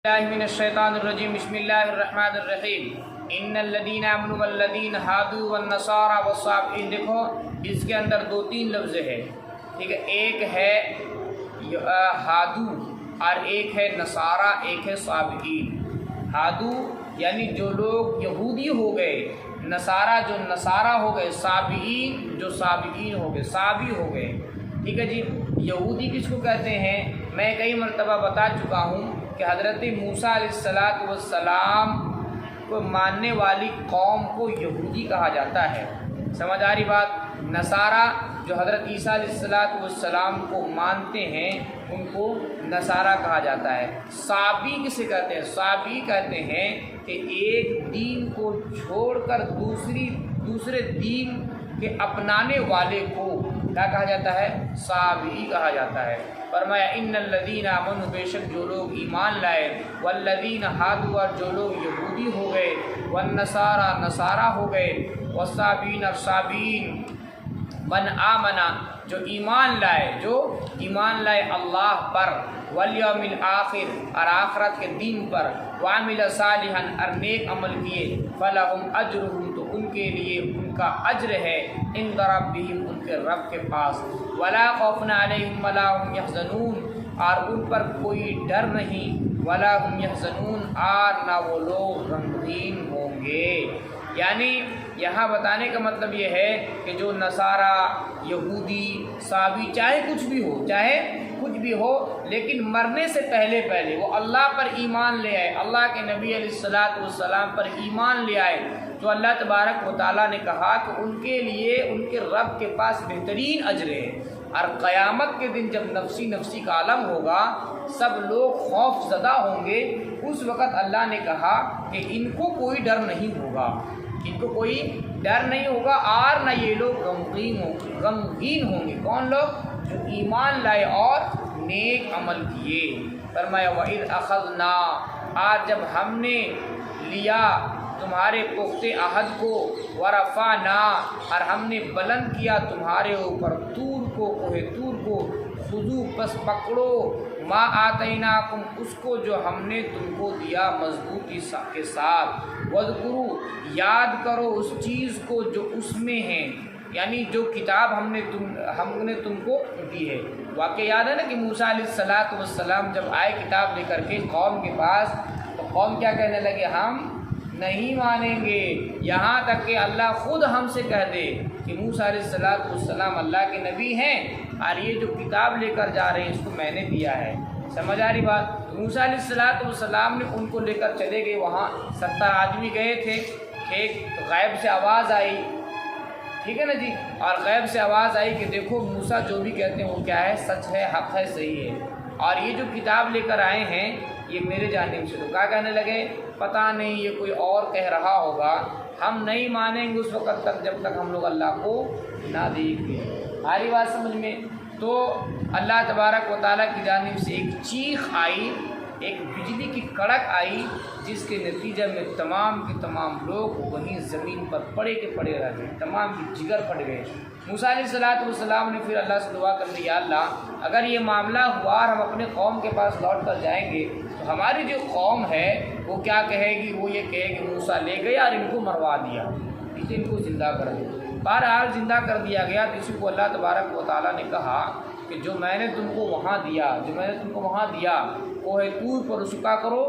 من الشیطان الرجیم بسم اللہ الرحمن الرحیم ان الذین آمنوا والذین ہادوا والنصارى والصابئین۔ دیکھو اس کے اندر دو تین لفظ ہے، ٹھیک ہے، ایک ہے ہادو اور ایک ہے نصارہ، ایک ہے صابئین۔ ہادو یعنی جو لوگ یہودی ہو گئے، نصارہ جو نصارہ ہو گئے، صابئین جو صابئین ہو گئے، صابی ہو گئے، ٹھیک ہے جی۔ یہودی کس کو کہتے ہیں؟ میں کئی مرتبہ بتا چکا ہوں کہ حضرت موسیٰ علیہ السلام کو ماننے والی قوم کو یہودی کہا جاتا ہے، سمجھ آ رہی بات؟ نصارہ جو حضرت عیسیٰ علیہ السلام کو مانتے ہیں ان کو نصارہ کہا جاتا ہے۔ صابی کسے کہتے ہیں؟ صابی کہتے ہیں کہ ایک دین کو چھوڑ کر دوسرے دین کے اپنانے والے کو کیا کہا جاتا ہے؟ صابی کہا جاتا ہے۔ فرمایا ان الذین آمنوا، بے شک جو لوگ ایمان لائے، والذین ہادوا، اور جو لوگ یہودی ہو گئے، والنصارى نصارہ ہو گئے، والصابین اور صابین، من آمنا جو ایمان لائے اللہ پر، والیوم الآخر اور آخرت کے دین پر، وعمل صالحا اور نیک عمل کیے، فلہم اجرہم تو ان کے لیے ان کا اجر ہے، عند ربہم ان کے رب کے پاس، ولا خوف علیہم ولا هم یحزنون اور ان پر کوئی ڈر نہیں، ولا هم یحزنون اور نہ وہ لوگ غمگین ہوں گے۔ یعنی یہاں بتانے کا مطلب یہ ہے کہ جو نصارہ، یہودی، صابی چاہے کچھ بھی ہو لیکن مرنے سے پہلے وہ اللہ پر ایمان لے آئے، اللہ کے نبی علیہ السلام پر ایمان لے آئے، تو اللہ تبارک و تعالیٰ نے کہا کہ ان کے لیے ان کے رب کے پاس بہترین اجر ہے۔ اور قیامت کے دن جب نفسی کا عالم ہوگا، سب لوگ خوف زدہ ہوں گے، اس وقت اللہ نے کہا کہ ان کو کوئی ڈر نہیں ہوگا، اور نہ یہ لوگ غمگین ہوں گے۔ کون لوگ؟ جو ایمان لائے اور نیک عمل کیے۔ فرمایا وَإِذْ أَخَذْنَا، آج جب ہم نے لیا تمہارے پختہ عہد کو، وَرَفَعْنَا اور ہم نے بلند کیا تمہارے اوپر کوہ تور کو، خذو پس پکڑو، ما آتیناکم اس کو جو ہم نے تم کو دیا مضبوطی کے ساتھ، وذکروا یاد کرو اس چیز کو جو اس میں ہے، یعنی جو کتاب ہم نے تم کو دی ہے۔ واقعہ یاد ہے نا کہ موسیٰ علیہ السلام جب آئے کتاب لے کر کے قوم کے پاس، تو قوم کیا کہنے لگے؟ ہم نہیں مانیں گے، یہاں تک کہ اللہ خود ہم سے کہہ دے کہ موسیٰ علیہ السلام اللہ کے نبی ہیں اور یہ جو کتاب لے کر جا رہے ہیں اس کو میں نے دیا ہے۔ سمجھ آ رہی بات؟ موسیٰ علیہ السلام نے ان کو لے کر چلے گئے، وہاں 70 آدمی گئے تھے، ایک غیب سے آواز آئی، ٹھیک ہے نا جی، اور غیب سے آواز آئی کہ دیکھو موسیٰ جو بھی کہتے ہیں وہ کیا ہے؟ سچ ہے، حق ہے، صحیح ہے، اور یہ جو کتاب لے کر آئے ہیں یہ میرے جانب سے۔ تو کیا کہنے لگے؟ پتہ نہیں یہ کوئی اور کہہ رہا ہوگا، ہم نہیں مانیں گے اس وقت تک جب تک ہم لوگ اللہ کو نہ دیکھیں۔ ہماری بات سمجھ میں؟ تو اللہ تبارک و تعالیٰ کی جانب سے ایک چیخ آئی، ایک بجلی کی کڑک آئی، جس کے نتیجے میں تمام کے تمام لوگ وہیں زمین پر پڑے کے پڑے رہ گئے، تمام کی جگر پھٹ گئے۔ موسیٰ علیہ السلام نے پھر اللہ سے دعا کر لی، یا اللہ اگر یہ معاملہ ہوا اور ہم اپنے قوم کے پاس لوٹ کر جائیں گے تو ہماری جو قوم ہے وہ کیا کہے گی؟ وہ یہ کہے کہ موسیٰ لے گیا اور ان کو مروا دیا، اسے ان کو زندہ کر دیا۔ بہرحال زندہ کر دیا گیا، تو اسی کو اللہ تبارک و تعالیٰ نے کہا کہ جو میں نے تم کو وہاں دیا کوہ طور پر، اس کا کرو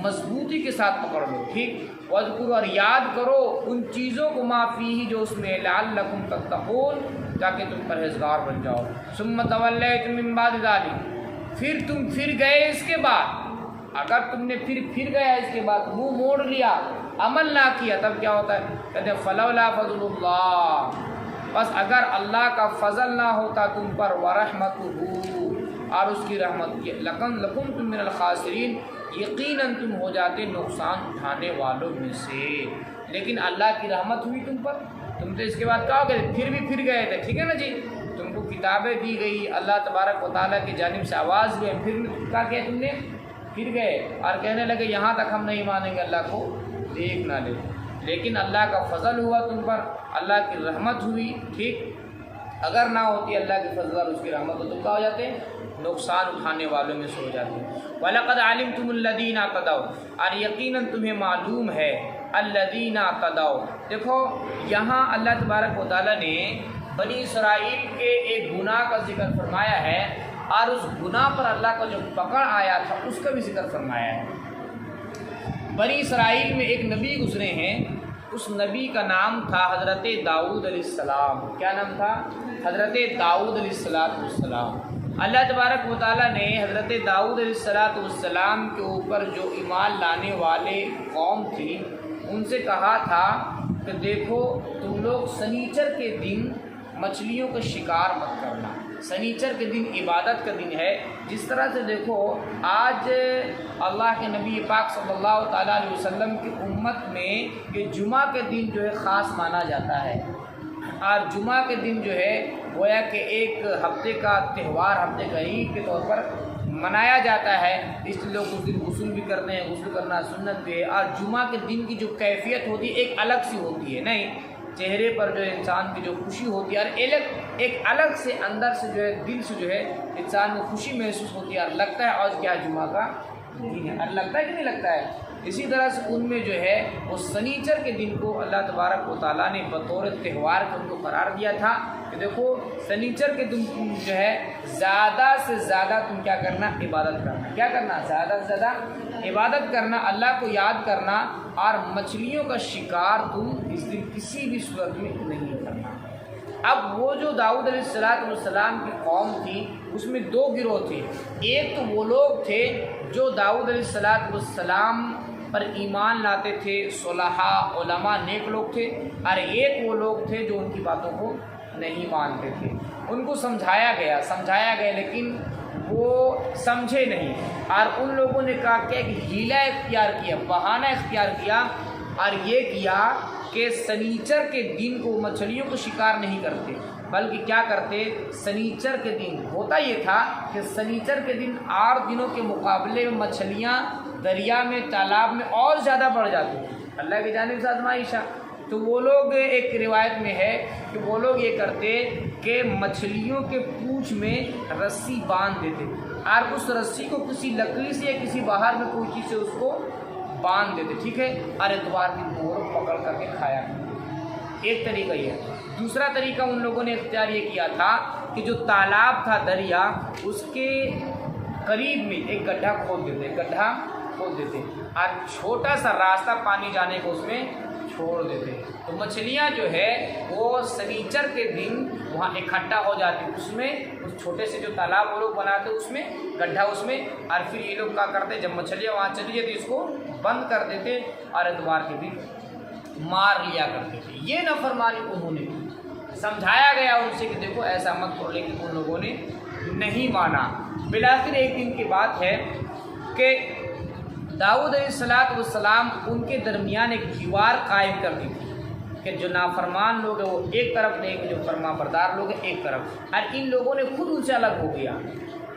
مضبوطی کے ساتھ پکڑ لو، ٹھیک، وذکروا اور یاد کرو ان چیزوں کو ما فیہ جو اس میں، لعلکم تتقون تاکہ تم پرہیزگار بن جاؤ۔ ثم تولیتم من بعد ذلک، پھر تم پھر گئے اس کے بعد، اگر تم نے پھر گیا اس کے بعد، منہ موڑ لیا، عمل نہ کیا، تب کیا ہوتا ہے؟ کہتے ہیں فلولا فضل اللہ، بس اگر اللہ کا فضل نہ ہوتا تم پر، ورحمتہ اور اس کی رحمت، لکنتم من الخاسرین یقیناً تم ہو جاتے نقصان اٹھانے والوں میں سے۔ لیکن اللہ کی رحمت ہوئی تم پر، تم تو اس کے بعد کیا ہو گئے؟ پھر گئے تھے، ٹھیک ہے نا جی، تم کو کتابیں دی گئی، اللہ تبارک و تعالیٰ کی جانب سے آواز ہوئی، پھر کیا کیا تم نے؟ پھر گئے اور کہنے لگے یہاں تک ہم نہیں مانیں گے اللہ کو دیکھ نہ لے۔ لیکن اللہ کا فضل ہوا تم پر، اللہ کی رحمت ہوئی، ٹھیک، اگر نہ ہوتی اللہ کے فضل اور اس کی رحمت تو تم کیا ہو جاتے؟ نقصان اٹھانے والوں میں سے ہو جاتے ہیں۔ وَلَقَدْ عَلِمْتُمُ الَّذِينَ اعْتَدَوْا، اور یقیناً تمہیں معلوم ہے الَّذِينَ اعْتَدَوْا۔ دیکھو یہاں اللہ تبارک و تعالیٰ نے بنی اسرائیل کے ایک گناہ کا ذکر فرمایا ہے، اور اس گناہ پر اللہ کا جو پکڑ آیا تھا اس کا بھی ذکر فرمایا ہے۔ بنی اسرائیل میں ایک نبی گزرے ہیں، اس نبی کا نام تھا حضرت داؤد علیہ السلام۔ کیا نام تھا؟ حضرت داؤد علیہ السلام۔ اللہ تبارک و تعالیٰ نے حضرت داؤد علیہ السلام کے اوپر جو ایمان لانے والے قوم تھی ان سے کہا تھا کہ دیکھو تم لوگ سنیچر کے دن مچھلیوں کا شکار مت کرنا، سنیچر کے دن عبادت کا دن ہے۔ جس طرح سے دیکھو آج اللہ کے نبی پاک صلی اللہ تعالیٰ علیہ وسلم کی امت میں یہ جمعہ کے دن جو ہے خاص مانا جاتا ہے، اور جمعہ کے دن جو ہے گویا کہ ایک ہفتے کا تہوار، ہفتے کا عید کے طور پر منایا جاتا ہے، اس لیے لوگ اس دن غسل بھی کرتے ہیں، غسل کرنا سنت بھی ہے، اور جمعہ کے دن کی جو کیفیت ہوتی ہے ایک الگ سی ہوتی ہے، نہیں چہرے پر جو انسان کی جو خوشی ہوتی ہے، اور ایک الگ سے اندر سے جو ہے دل سے جو ہے انسان کو خوشی محسوس ہوتی ہے، اور لگتا ہے آج کیا جمعہ کا دن ہے، اور لگتا ہے کہ نہیں لگتا ہے۔ اسی طرح سے ان میں جو ہے وہ سنیچر کے دن کو اللہ تبارک و تعالیٰ نے بطور تہوار کے ان کو قرار دیا تھا کہ دیکھو سنیچر کے دن تم جو ہے زیادہ سے زیادہ تم کیا کرنا؟ عبادت کرنا۔ کیا کرنا؟ زیادہ سے زیادہ عبادت کرنا، اللہ کو یاد کرنا، اور مچھلیوں کا شکار تم اس دن کسی بھی صورت میں نہیں کرنا۔ اب وہ جو داؤد علیہ السلام کی قوم تھی اس میں دو گروہ تھے، ایک تو وہ لوگ تھے جو داؤد علیہ السلام پر ایمان لاتے تھے، صلحاء علماء نیک لوگ تھے، اور ایک وہ لوگ تھے جو ان کی باتوں کو نہیں مانتے تھے۔ ان کو سمجھایا گیا لیکن وہ سمجھے نہیں، اور ان لوگوں نے کہا کہ ایک ہیلہ اختیار کیا، بہانہ اختیار کیا، اور یہ کیا کہ سنیچر کے دن کو مچھلیوں کو شکار نہیں کرتے، بلکہ کیا کرتے؟ سنیچر کے دن ہوتا یہ تھا کہ سنیچر کے دن 8 دنوں کے مقابلے میں مچھلیاں دریا میں، تالاب میں اور زیادہ بڑھ جاتی تھیں، اللہ کی جانب سے آزمائش۔ تو وہ لوگ ایک روایت میں ہے کہ وہ لوگ یہ کرتے کہ مچھلیوں کے پونچھ میں رسی باندھ دیتے، اور اس رسی کو کسی لکڑی سے یا کسی باہر میں کوئی چیز سے اس کو باندھ دیتے، ٹھیک ہے، اور اتوار کی بھور پکڑ کر کے کھایا کرتے۔ ایک طریقہ یہ ہے۔ دوسرا طریقہ ان لوگوں نے اختیار یہ کیا تھا کہ جو تالاب تھا، دریا، اس کے قریب میں ایک گڈھا کھود دیتے اور چھوٹا سا راستہ پانی جانے کو اس میں چھوڑ دیتے، تو مچھلیاں جو ہے وہ سنیچر کے دن وہاں اکٹھا ہو جاتی، اس میں اس چھوٹے سے جو تالاب وہ لوگ بناتے اس میں گڈھا، اس میں، اور پھر یہ لوگ کیا کرتے جب مچھلیاں وہاں چلی جاتی اس کو بند کر دیتے اور اتوار کے دن مار لیا کرتے تھے۔ یہ نافرمانی انہوں نے کی، سمجھایا گیا ان سے کہ دیکھو ایسا مت کرو، لیکن ان لوگوں نے نہیں مانا۔ بالآخر ایک دن کی بات ہے کہ داؤد علیہ السلام ان کے درمیان ایک دیوار قائم کر دی تھی کہ جو نافرمان لوگ ہیں وہ ایک طرف نہیں، جو فرما بردار لوگ ہیں ایک طرف، اور ان لوگوں نے خود ان سے الگ ہو گیا۔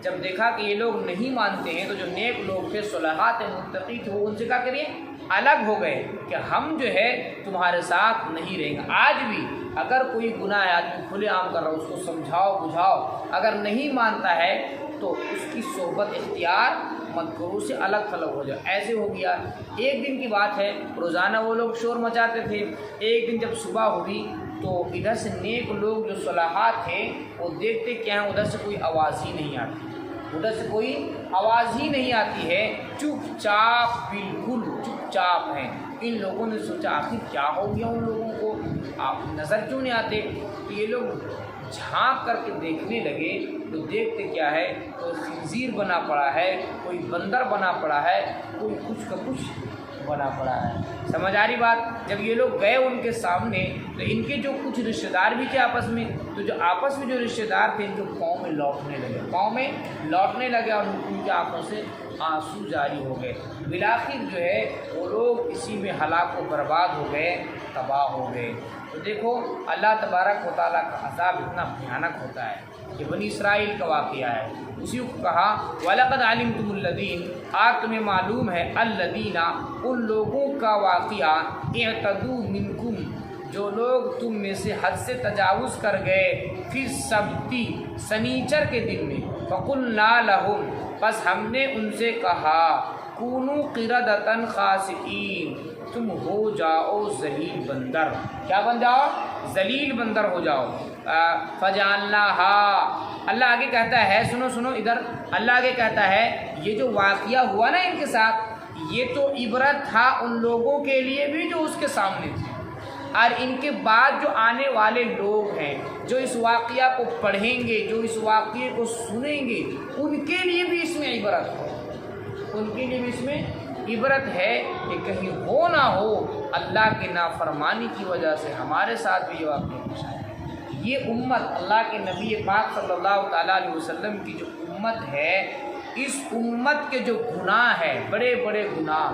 جب دیکھا کہ یہ لوگ نہیں مانتے ہیں تو جو نیک لوگ تھے، صلحاء تھے، متقی تھے، وہ ان سے کیا کریے؟ الگ ہو گئے کہ ہم جو ہے تمہارے ساتھ نہیں رہیں گے۔ آج بھی اگر کوئی گناہ آدمی کھلے عام کر رہا ہو اس کو سمجھاؤ بجھاؤ، اگر نہیں مانتا ہے تو اس کی صحبت اختیار مت کرو، سے الگ تھلگ ہو جاؤ۔ ایسے ہو گیا۔ ایک دن کی بات ہے، روزانہ وہ لوگ شور مچاتے تھے، ایک دن جب صبح ہوئی تو ادھر سے نیک لوگ جو صلحاء تھے وہ دیکھتے کیا ہیں ادھر سے کوئی آواز ہی نہیں آتی، ادھر سے کوئی آواز ہی نہیں آتی ہے، چپ چاپ، بالکل چپ چاپ ہیں۔ ان لوگوں نے سوچا آخر کیا ہو گیا ان لوگوں کو، آپ نظر کیوں نہیں آتے؟ تو یہ لوگ جھانک کر کے دیکھنے لگے تو دیکھتے کیا ہے، کوئی خنزیر بنا پڑا ہے، کوئی بندر بنا پڑا ہے، کوئی کچھ کا کچھ بنا پڑا ہے۔ سمجھ آ رہی بات؟ جب یہ لوگ گئے ان کے سامنے تو ان کے جو کچھ رشتہ دار بھی تھے آپس میں، تو جو آپس میں جو رشتہ دار تھے ان کے پاؤں میں لوٹنے لگے اور ان کی آنکھوں سے آنسو جاری ہو گئے۔ بالآخر جو ہے وہ لوگ اسی میں ہلاک و برباد ہو گئے، تباہ ہو گئے۔ تو دیکھو اللہ تبارک و تعالیٰ کا عذاب اتنا بھیانک ہوتا ہے۔ یہ بنی اسرائیل کا واقعہ ہے۔ اسی کو کہا وَلَقَدْ عَلِمْتُمُ الَّذِينَ، آج تمہیں معلوم ہے الَّذِينَ، ان لوگوں کا واقعہ، اعتدوا منکم، جو لوگ تم میں سے حد سے تجاوز کر گئے، فی السبت، سنیچر کے دن میں، فقلنا لہم، پس ہم نے ان سے کہا، کونوا قردۃ خاسئین، تم ہو جاؤ ذلیل بندر، کیا بن جاؤ؟ ذلیل بندر ہو جاؤ۔ فجعلناها، اللہ آگے کہتا ہے، سنو ادھر، اللہ آگے کہتا ہے یہ جو واقعہ ہوا نا ان کے ساتھ، یہ تو عبرت تھا ان لوگوں کے لیے بھی جو اس کے سامنے تھے، اور ان کے بعد جو آنے والے لوگ ہیں جو اس واقعہ کو پڑھیں گے، جو اس واقعے کو سنیں گے، ان کے لیے بھی اس میں عبرت ہے، ان کے لیے بھی اس میں عبرت ہے کہ کہیں ہو نہ ہو اللہ کی نافرمانی کی وجہ سے ہمارے ساتھ بھی یہ واقعہ پیش آیا۔ یہ امت، اللہ کے نبی پاک صلی اللہ تعالیٰ علیہ وسلم کی جو امت ہے، اس امت کے جو گناہ ہے، بڑے بڑے گناہ،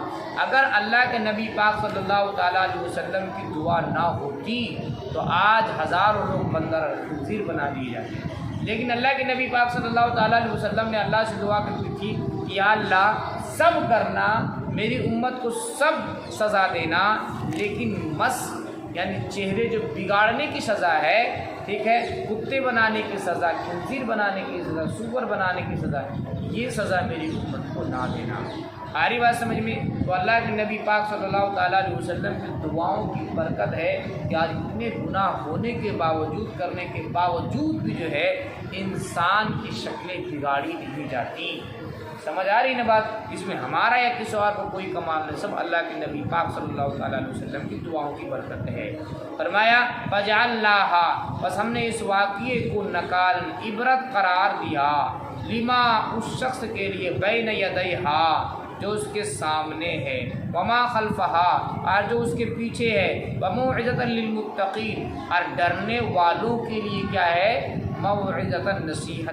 اگر اللہ کے نبی پاک صلی اللہ تعالیٰ علیہ وسلم کی دعا نہ ہوتی تو آج ہزاروں لوگ بندر خنزیر بنا دیے جاتے ہیں۔ لیکن اللہ کے نبی پاک صلی اللہ تعالیٰ علیہ وسلم نے اللہ سے دعا کی تھی کہ یا اللہ سب کرنا، میری امت کو سب سزا دینا، لیکن مس یعنی چہرے جو بگاڑنے کی سزا ہے، ٹھیک ہے، کتے بنانے کی سزا، خنزیر بنانے کی سزا، سور بنانے کی سزا، یہ سزا میری امت کو نہ دینا۔ آ رہی بات سمجھ میں؟ تو اللہ کے نبی پاک صلی اللہ تعالیٰ علیہ وسلم کی دعاؤں کی برکت ہے کہ آج اتنے گناہ ہونے کے باوجود، کرنے کے باوجود بھی جو ہے انسان کی شکلیں بگاڑی نہیں جاتی۔ سمجھ آ رہی نا بات؟ اس میں ہمارا یا کسی اور کو کوئی کمال نہیں، سب اللہ کے نبی پاک صلی اللہ تعالیٰ علیہ وسلم کی دعاؤں کی برکت ہے۔ فرمایا فجعلناها، بس ہم نے اس واقعے کو نکال عبرت قرار دیا، لما، اس شخص کے لیے، بین یدیہا، جو اس کے سامنے ہے، وما خلفہا، اور جو اس کے پیچھے ہے، وموعظۃ للمتقین، اور ڈرنے والوں کے لیے کیا ہے؟ موعظۃ، نصیحت۔